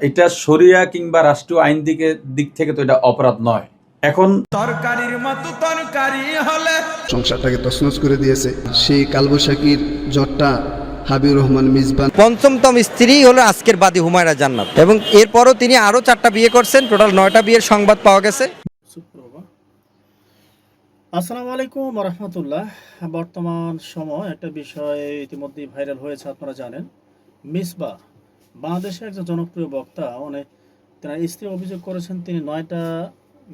এটা শরিয়া কিংবা রাষ্ট্রীয় আইন দিক থেকে তো এটা অপরাধ নয়। এখন তরকারির মতো তরকারি হলে সংসারটাকে তছনছ করে দিয়েছে। সেই কালবৈশাখীর জ্বরটা হাবিবুর রহমান মিজবান। পঞ্চমতম স্ত্রী হলো আজকের বাদী হুমায়রা জান্নাত, এবং এরপরও তিনি আরও 4টা বিয়ে করছেন। টোটাল 9টা বিয়ের সংবাদ পাওয়া গেছে। আসসালামু আলাইকুম রহমতুল্লাহ। বর্তমান সময় একটা বিষয় ইতিমধ্যেই ভাইরাল হয়েছে, আপনারা জানেন। মিসবাহ বাংলাদেশের একজন জনপ্রিয় বক্তা, তেনার স্ত্রী অভিযোগ করেছেন তিনি 9টা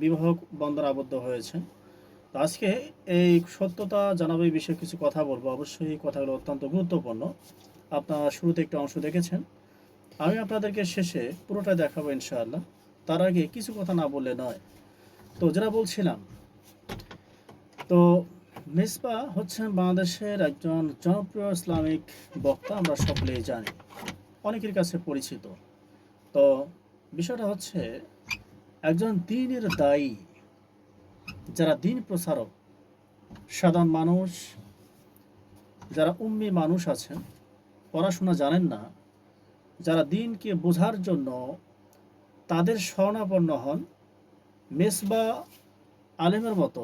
বিবাহ বন্ধনে আবদ্ধ হয়েছেন। তো আজকে এই সত্যতা জানাবে এই বিষয়ে কিছু কথা বলবো। অবশ্যই এই কথাগুলো অত্যন্ত গুরুত্বপূর্ণ। আপনারা শুরুতে একটা অংশ দেখেছেন, আমি আপনাদেরকে শেষে পুরোটা দেখাবো ইনশাআল্লাহ। তার আগে কিছু কথা না বললে নয়। তো যেটা বলছিলাম, তো মিসবাহ হচ্ছেন বাংলাদেশের একজন জনপ্রিয় ইসলামিক বক্তা, আমরা সকলেই জানি, অনেকের কাছে পরিচিত। তো বিষয়টা হচ্ছে, একজন দ্বীনের দায়ী, যারা দ্বীন প্রচারক, সাধারণ মানুষ, যারা উম্মি মানুষ আছেন, পড়াশোনা জানেন না, যারা দ্বীনকে বোঝার জন্য তাদের শরণাপন্ন হন, মিসবাহ আলেমের মতো,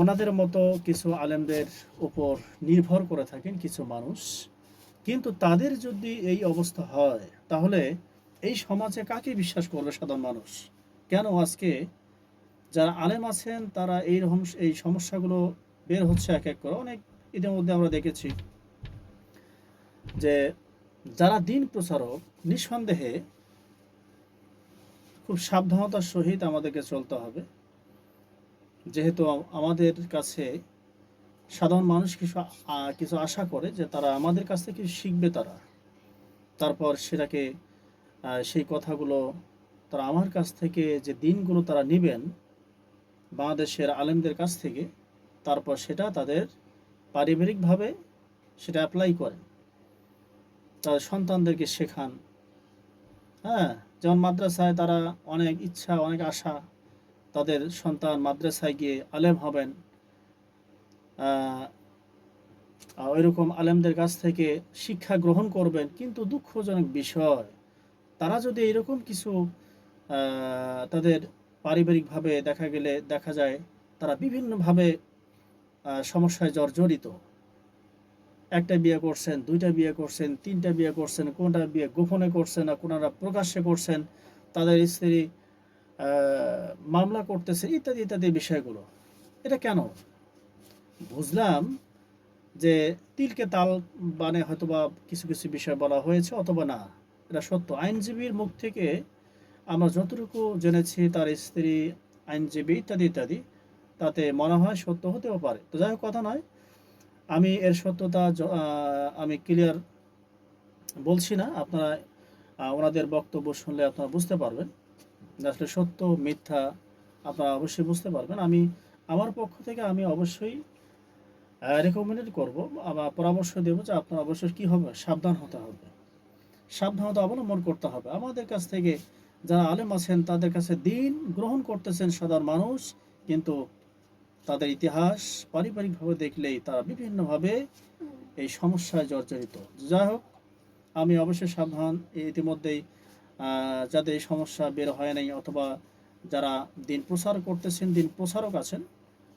ওনাদের মতো কিছু আলেমদের উপর নির্ভর করে থাকেন কিছু মানুষ। কিন্তু তাদের যদি এই অবস্থা হয়, তাহলে এই সমাজে কাকে বিশ্বাস করবে সাধারণ মানুষ? কেন আজকে যারা আলেম আছেন তারা এই সমস্যাগুলো বের হচ্ছে এক এক করে। অনেক ইতিমধ্যে আমরা দেখেছি যে যারা দ্বীন প্রচারক, নিঃসন্দেহে খুব সাবধানতার সহিত আমাদেরকে চলতে হবে, যেহেতু আমাদের কাছে সাধারণ মানুষ কিছু আশা করে যে তারা আমাদের কাছ থেকে শিখবে, তারপর সেটাকে সেই কথাগুলো তারা আমার কাছ থেকে যে দিনগুলো তারা নেবেন বাংলাদেশের আলেমদের কাছ থেকে, তারপর সেটা তাদের পারিবারিকভাবে সেটা অ্যাপ্লাই করেন, তাদের সন্তানদেরকে শেখান। হ্যাঁ, যেমন মাদ্রাসায় তারা অনেক ইচ্ছা, অনেক আশা, তাদের সন্তান মাদ্রাসায় গিয়ে আলেম হবেন। ওইরকম আলেমদের কাছ থেকে শিক্ষা গ্রহণ করবেন। কিন্তু দুঃখজনক বিষয়, তারা যদি এরকম কিছু তাদের পারিবারিকভাবে দেখা যায় তারা বিভিন্নভাবে সমস্যায় জর্জরিত। একটা বিয়ে করছেন, 2টা বিয়ে করছেন, 3টা বিয়ে করছেন, কোনটা বিয়ে গোপনে করছেন না কোনটা প্রকাশ্যে করছেন, তাদের স্ত্রী মামলা করতেছে, ইত্যাদি ইত্যাদি বিষয়গুলো। এটা কেন? বুঝলাম যে তিলকে তাল বানে হয়তোবা কিছু কিছু বিষয় বলা হয়েছে, অথবা না, এটা সত্য। আইনজীবীর মুখ থেকে আমরা যতটুকু জেনেছি, তার স্ত্রী আইনজীবী ইত্যাদি ইত্যাদি, তাতে মনে হয় সত্য হতেও পারে। তো যাই হোক, কথা নয়, আমি এর সত্যতা আমি ক্লিয়ার বলছি না। আপনারা ওনাদের বক্তব্য শুনলে আপনারা বুঝতে পারবেন আসলে সত্য মিথ্যা, আপনারা অবশ্যই বুঝতে পারবেন। আমি আমার পক্ষ থেকে আমি অবশ্যই রেকমেন্ড করব, আবার পরামর্শ দেবো যে আপনার অবশ্যই কী হবে, সাবধান হতে হবে, সাবধানতা অবলম্বন করতে হবে। আমাদের কাছ থেকে যারা আলেম আছেন তাদের কাছে দিন গ্রহণ করতেছেন সাধারণ মানুষ, কিন্তু তাদের ইতিহাস পারিবারিকভাবে দেখলেই তারা বিভিন্নভাবে এই সমস্যায় জর্জরিত। যাই হোক, আমি অবশ্যই সাবধান। ইতিমধ্যেই যাদের এই সমস্যা বের হয় নাই, অথবা যারা দিন প্রচার করতেছেন, দিন প্রচারক আছেন,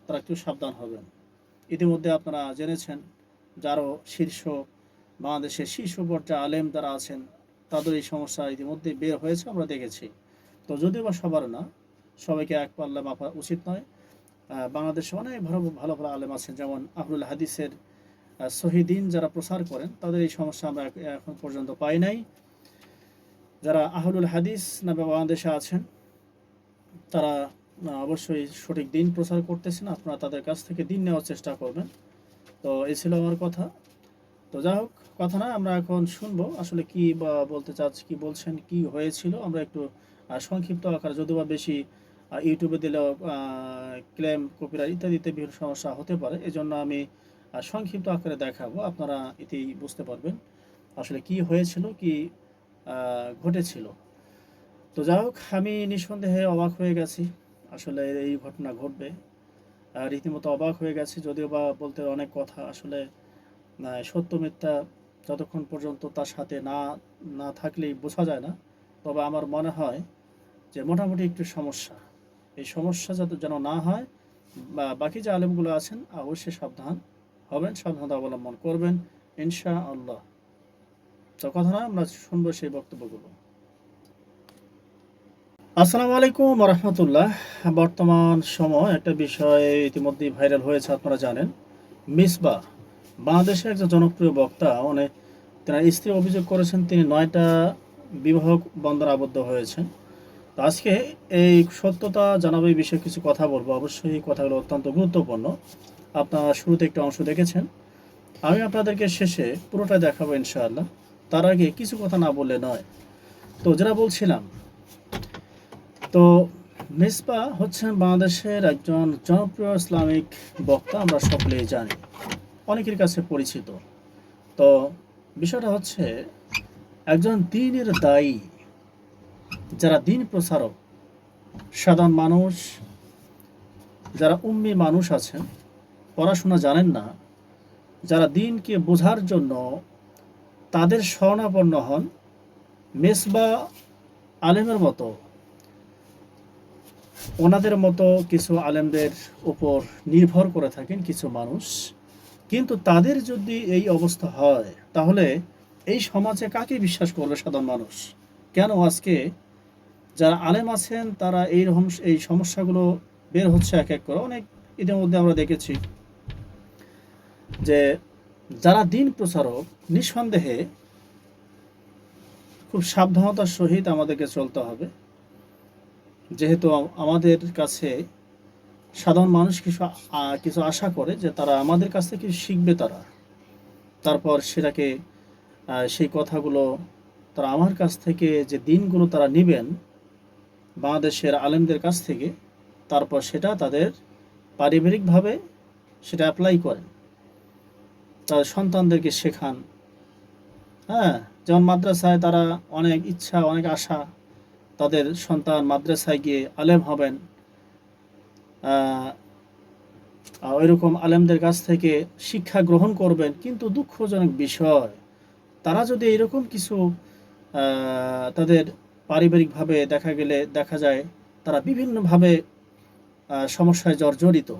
তারা একটু সাবধান হবেন। ইতিমধ্যে আপনারা জেনেছেন যারও বাংলাদেশের শীর্ষ পর্যায়ে আলেম যারা আছেন, তাদের এই সমস্যা ইতিমধ্যে বের হয়েছে, আমরা দেখেছি। তো যদিও বা সবার না, সবাইকে এক পাল্লা মাপা উচিত নয়। বাংলাদেশে অনেক ভালো ভালো ভালো আলেম আছেন, যেমন আহলুল হাদিসের শহীদিন যারা প্রচার করেন, তাদের এই সমস্যা আমরা এখন পর্যন্ত পাই নাই। যারা আহলুল হাদিস নামে বাংলাদেশে আছেন, তারা অবশ্যই সঠিক দিন প্রচার করতেছেন। আপনারা তাদের কাছ থেকে দিন নেওয়ার চেষ্টা করবেন। তো এই ছিল আমার কথা। তো যাই হোক, কথা না, আমরা এখন শুনবো আসলে কি বা বলতে চাচ্ছি, কি বলছেন, কি হয়েছিল। আমরা একটু সংক্ষিপ্ত আকারে, যদিও বা বেশি ইউটিউবে দিলেও ক্লেম, কপিরাইট ইত্যাদিতে বিভিন্ন সমস্যা হতে পারে, এজন্য আমি সংক্ষিপ্ত আকারে দেখাবো। আপনারা এতেই বুঝতে পারবেন আসলে কি হয়েছিল, কি ঘটেছিল। তো যাই হোক, আমি নিঃসন্দেহে অবাক হয়ে গেছি, আসলে এই ঘটনা ঘটবে রীতিমতো অবাক হয়ে গেছি। যদিও বা বলতে অনেক কথা, আসলে সত্য মিথ্যা যতক্ষণ পর্যন্ত তার সাথে না না থাকলেই বোঝা যায় না। তবে আমার মনে হয় যে মোটামুটি একটু সমস্যা, এই সমস্যা যাতে যেন না হয়, বা বাকি যে আলেমগুলো আছেন অবশ্যই সাবধান হবেন, সাবধানতা অবলম্বন করবেন ইনশাআল্লাহ। তো কথা না, আমরা শুনবো সেই বক্তব্যগুলো। আসসালামু আলাইকুম রহমতুল্লাহ। বর্তমান সময় একটা বিষয় ইতিমধ্যেই ভাইরাল হয়েছে, আপনারা জানেন। মিসবাহ বাংলাদেশের একজন জনপ্রিয় বক্তা, তেনার স্ত্রী অভিযোগ করেছেন তিনি 9টা বিবাহ বন্ধনে আবদ্ধ হয়েছেন। তো আজকে এই সত্যতা জানাবো, এই বিষয়ে কিছু কথা বলবো। অবশ্যই এই কথাগুলো অত্যন্ত গুরুত্বপূর্ণ। আপনারা শুরুতে একটা অংশ দেখেছেন, আমি আপনাদেরকে শেষে পুরোটা দেখাবো ইনশাআল্লাহ। তার আগে কিছু কথা না বললে নয়। তো যেটা বলছিলাম, তো মিসবাহ হচ্ছেন বাংলাদেশের একজন জনপ্রিয় ইসলামিক বক্তা, আমরা সকলেই জানি, অনেকের কাছে পরিচিত। তো বিষয়টা হচ্ছে, একজন দ্বীনের দায়ী, যারা দ্বীন প্রচারক, সাধারণ মানুষ, যারা উম্মি মানুষ আছেন, পড়াশোনা জানেন না, যারা দ্বীনকে বোঝার জন্য তাদের শরণাপন্ন হন, মিসবাহ আলেমের মতো, ওনাদের মতো কিছু আলেমদের উপর নির্ভর করে থাকেন কিছু মানুষ। কিন্তু তাদের যদি এই অবস্থা হয়, তাহলে এই সমাজে কাকে বিশ্বাস করবে সাধারণ মানুষ? কেন আজকে যারা আলেম আছেন তারা এই সমস্যাগুলো বের হচ্ছে এক এক করে। অনেক ইতিমধ্যে আমরা দেখেছি যে যারা দ্বীন প্রচারক, নিঃসন্দেহে খুব সাবধানতার সহিত আমাদেরকে চলতে হবে। যেহেতু আমাদের কাছে সাধারণ মানুষ কিছু আশা করে যে তারা আমাদের কাছ থেকে শিখবে, তারপর সেটাকে সেই কথাগুলো তারা আমার কাছ থেকে যে দিনগুলো তারা নেবেন বাংলাদেশের আলেমদের কাছ থেকে, তারপর সেটা তাদের পারিবারিকভাবে সেটা অ্যাপ্লাই করেন, তাদের সন্তানদেরকে শেখান। হ্যাঁ, যেমন মাদ্রাসায় তারা অনেক ইচ্ছা, অনেক আশা, তাদের সন্তান মাদ্রাসায় গিয়ে আলেম হবেন। ওইরকম আলেমদের কাছ থেকে শিক্ষা গ্রহণ করবেন। কিন্তু দুঃখজনক বিষয়, তারা যদি এরকম কিছু তাদের পারিবারিকভাবে দেখা যায় তারা বিভিন্নভাবে সমস্যায় জর্জরিত।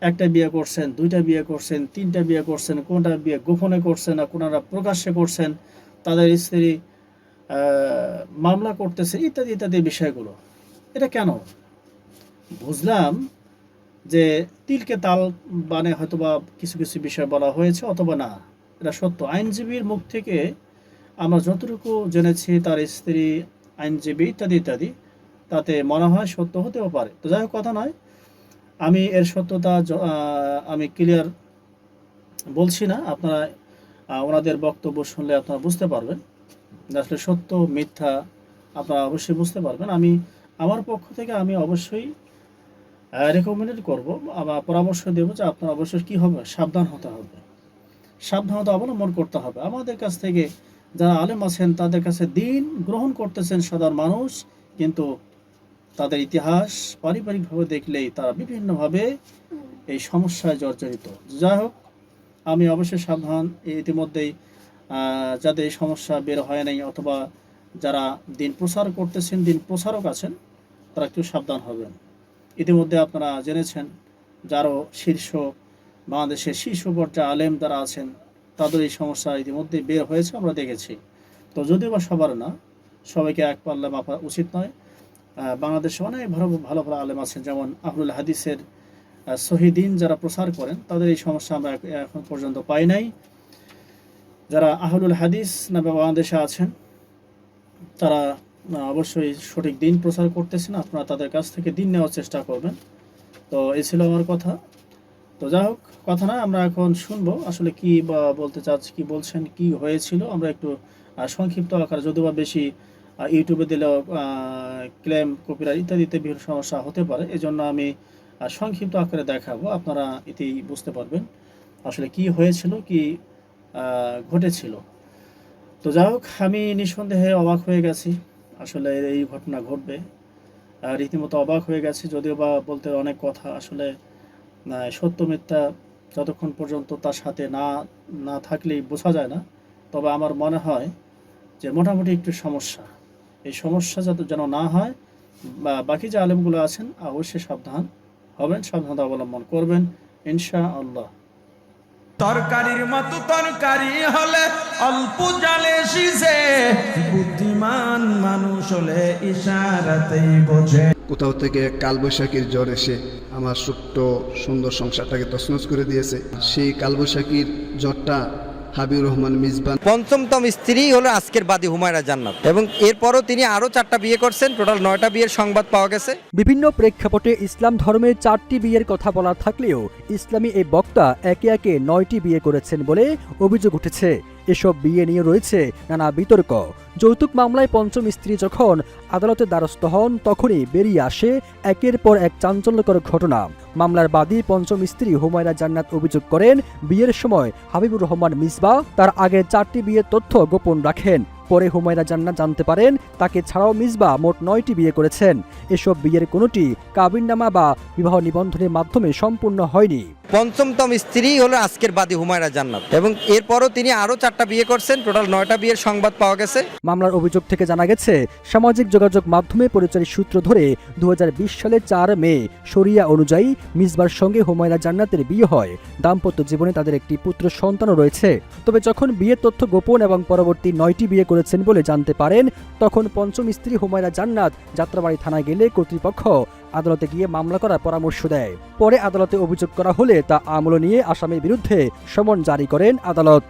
একটা বিয়ে করছেন, 2টা বিয়ে করছেন, 3টা বিয়ে করছেন, কোনটা বিয়ে গোপনে করছেন না কোনটা প্রকাশ্যে করছেন, তাদের স্ত্রী মামলা করতেছে, ইত্যাদি ইত্যাদি বিষয়গুলো। এটা কেন? বুঝলাম যে তিলকে তাল বানে হয়তোবা কিছু কিছু বিষয় বলা হয়েছে, অথবা না, এটা সত্য। আইনজীবীর মুখ থেকে আমরা যতটুকু জেনেছি, তার স্ত্রী আইনজীবী ইত্যাদি ইত্যাদি, তাতে মনে হয় সত্য হতেও পারে। তো যাই হোক, কথা নয়, আমি এর সত্যতা আমি ক্লিয়ার বলছি না। আপনারা ওনাদের বক্তব্য শুনলে আপনারা বুঝতে পারবেন আসলে সত্য মিথ্যা, আপনারা অবশ্যই বুঝতে পারবেন। আমি আমার পক্ষ থেকে আমি অবশ্যই রেকমেন্ড করব, আবার পরামর্শ দেবো যে আপনার অবশ্যই কী হবে, সাবধান হতে হবে, সাবধানতা অবলম্বন করতে হবে। আমাদের কাছ থেকে যারা আলেম আছেন তাদের কাছে দিন গ্রহণ করতেছেন সাধারণ মানুষ, কিন্তু তাদের ইতিহাস পারিবারিকভাবে দেখলেই তারা বিভিন্নভাবে এই সমস্যায় জর্জরিত। যাই হোক, আমি অবশ্যই সাবধান। ইতিমধ্যেই যাদের এই সমস্যা বের হয় নাই, অথবা যারা দিন প্রচার করতেছেন, দিন প্রচারক আছেন, তারা একটু সাবধান হবেন। ইতিমধ্যে আপনারা জেনেছেন যারও বাংলাদেশের শীর্ষ পর্যায়ে আলেম যারা আছেন, তাদের এই সমস্যা ইতিমধ্যে বের হয়েছে, আমরা দেখেছি। তো যদিও বা সবার না, সবাইকে এক পাল্লা মাপা উচিত নয়। বাংলাদেশে অনেক ভালো ভালো ভালো আলেম আছেন, যেমন আহলুল হাদিসের শহীদিন যারা প্রচার করেন, তাদের এই সমস্যা আমরা এখন পর্যন্ত পাই নাই। যারা আহলুল হাদিস নামে বাংলাদেশে আছেন, তারা অবশ্যই সঠিক দিন প্রচার করতেছেন। আপনারা তাদের কাছ থেকে দিন নেওয়ার চেষ্টা করবেন। তো এই ছিল আমার কথা। তো যাই হোক, কথা না, আমরা এখন শুনবো আসলে কি বা বলতে চাচ্ছি, কি বলছেন, কি হয়েছিল। আমরা একটু সংক্ষিপ্ত আকারে, যদিও বা বেশি ইউটিউবে দিলেও ক্লেম, কপিরাইট ইত্যাদিতে বিভিন্ন সমস্যা হতে পারে, এজন্য আমি সংক্ষিপ্ত আকারে দেখাবো। আপনারা এতেই বুঝতে পারবেন আসলে কি হয়েছিল, কি ঘটেছিল। তো যাই হোক, আমি নিঃসন্দেহে অবাক হয়ে গেছি, আসলে এই ঘটনা ঘটবে রীতিমতো অবাক হয়ে গেছি। যদিও বা বলতে অনেক কথা, আসলে সত্য মিথ্যা যতক্ষণ পর্যন্ত তার সাথে না না থাকলেই বোঝা যায় না। তবে আমার মনে হয় যে মোটামুটি একটু সমস্যা, এই সমস্যা যাতে যেন না হয়, বা বাকি যে আলেমগুলো আছেন অবশ্যই সাবধান হবেন, সাবধানতা অবলম্বন করবেন ইনশাআল্লাহ। তরকারির মতো তরকারি হলে অল্প জালে সিজে, বুদ্ধিমান মানুষ হলে ইশারাতেই বোঝে। কোথাও থেকে কালবৈশাখীর জ্বর এসে আমার ছোট্ট সুন্দর সংসারটাকে তছনছ করে দিয়েছে। সেই কালবৈশাখীর জ্বরটা হাবিবুর রহমান মিজবান পঞ্চমতম স্ত্রী হলো আজকের বাদী হুমায়রা জান্নাত, এবং এরপরও তিনি আরও 4টা বিয়ে করছেন। টোটাল 9টা বিয়ের সংবাদ পাওয়া গেছে। বিভিন্ন প্রেক্ষাপটে ইসলাম ধর্মে 4টি বিয়ের কথা বলা থাকলেও ইসলামী এই বক্তা একে একে 9টি বিয়ে করেছেন বলে অভিযোগ উঠেছে। এসব বিয়ে নিয়ে রয়েছে নানা বিতর্ক। যৌতুক মামলায় পঞ্চম স্ত্রী যখন আদালতের দ্বারস্থ হন, তখনই বেরিয়ে আসে একের পর এক চাঞ্চল্যকর ঘটনা। মামলার বাদী পঞ্চম স্ত্রী হুমায়রা জান্নাত অভিযোগ করেন, বিয়ের সময় হাবিবুর রহমান মিসবাহ তার আগে 4টি বিয়ের তথ্য গোপন রাখেন। পরে হুমায়রা জান্নাত জানতে পারেন তাকে ছাড়াও মিসবাহ মোট 9টি বিয়ে করেছেন। এসব বিয়ের কোনোটি কাবিননামা বা বিবাহ নিবন্ধনের মাধ্যমে সম্পূর্ণ হয়নি। পঞ্চমতম স্ত্রী হলো আজকের বাদী হুমায়রা জান্নাত, এবং এরপরও তিনি আরও 4টা বিয়ে করছেন। টোটাল 9টা বিয়ের সংবাদ পাওয়া গেছে। মামলার অভিযোগ থেকে জানা গেছে, সামাজিক যোগাযোগ মাধ্যমে পরিচয়ের সূত্র ধরে 2020 সালের 4 মে শরিয়া অনুযায়ী মিসবার সঙ্গে হুমায়রা জান্নাতের বিয়ে হয়। দাম্পত্য জীবনে তাদের একটি পুত্র সন্তানও রয়েছে। তবে যখন বিয়ের তথ্য গোপন এবং পরবর্তী 9টি বিয়ে করেছেন বলে জানতে পারেন, তখন পঞ্চম স্ত্রী হুমায়রা জান্নাত যাত্রাবাড়ি থানায় গেলে কর্তৃপক্ষ আদালতে গিয়ে মামলা করার পরামর্শ দেয়। পরে আদালতে অভিযোগ করা হলে তা আমল নিয়ে আসামির বিরুদ্ধে সমন জারি করেন আদালত।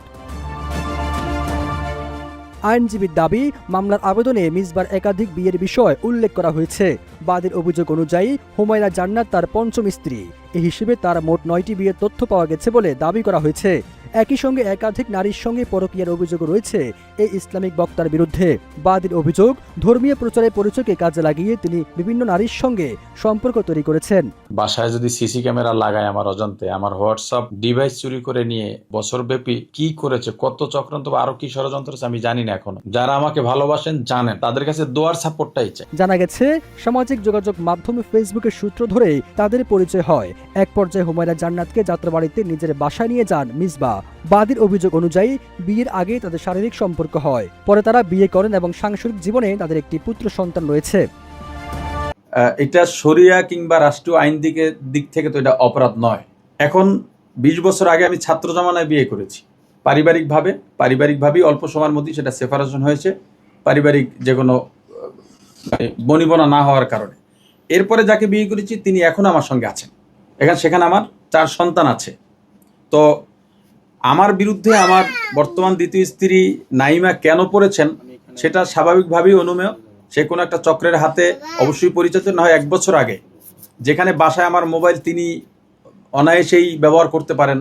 আইনজীবীর দাবি, মামলার আবেদনে মিসবার একাধিক বিয়ের বিষয় উল্লেখ করা হয়েছে। বাদীর অভিযোগ অনুযায়ী হুমায়রা জান্নাত তার পঞ্চম স্ত্রী। এই হিসেবে তার মোট 9টি বিয়ের তথ্য পাওয়া গেছে বলে দাবি করা হয়েছে। একই সঙ্গে একাধিক নারীর সঙ্গে পরকীয়ার অভিযোগ রয়েছে এই ইসলামিক বক্তার বিরুদ্ধে। বাদীর অভিযোগ, ধর্মীয় প্রচারের পরিচয়কে কাজে লাগিয়ে তিনি বিভিন্ন নারীর সঙ্গে সম্পর্ক তৈরি করেছেন। বাসায় যদি সিসি ক্যামেরা লাগায় আমার অজান্তে, আমার হোয়াটসঅ্যাপ ডিভাইস চুরি করে নিয়ে বছরব্যাপী কি করেছে, কত চক্রান্ত বা আরো কি ষড়যন্ত্র আছে আমি জানি না এখনো। যারা আমাকে ভালোবাসেন জানেন, তাদের কাছে দোয়ার সাপোর্টটাই চাই। জানা গেছে, সামাজিক যোগাযোগ মাধ্যমে ফেসবুকের সূত্র ধরে তাদের পরিচয় হয়। এক পর্যায়ে হুমায়রা জান্নাতকে যাত্রাবাড়িতে নিজের বাসায় নিয়ে যান মিসবাহ। বাদীর অভিযোগ অনুযায়ী বিয়ের আগে তাদের শারীরিক সম্পর্ক হয়। পরে তারা বিয়ে করেন এবং সাংসারিক জীবনে তাদের একটি পুত্র সন্তান রয়েছে। এটা শরিয়া কিংবা রাষ্ট্রীয় আইন দিক থেকে তো এটা অপরাধ নয়। এখন 20 বছর আগে আমি ছাত্র জামানায় বিয়ে করেছি, পারিবারিকভাবেই অল্প সময়ের মধ্যে সেটা সেপারেশন হয়েছে, পারিবারিক যে কোনো বনিবনা না হওয়ার কারণে। এরপরে যাকে বিয়ে করেছি তিনি এখনো আমার সঙ্গে আছেন, সেখানে আমার 4 সন্তান আছে। তো আমার বিরুদ্ধে আমার বর্তমান দ্বিতীয় স্ত্রী নাইমা কেন পড়েছেন সেটা স্বাভাবিকভাবেই অনুমেয়। সে কোনো একটা চক্রের হাতে অবশ্যই পরিচালিত, না হয় 1 বছর আগে যেখানে বাসায় আমার মোবাইল তিনি অনায়াসেই ব্যবহার করতে পারেন,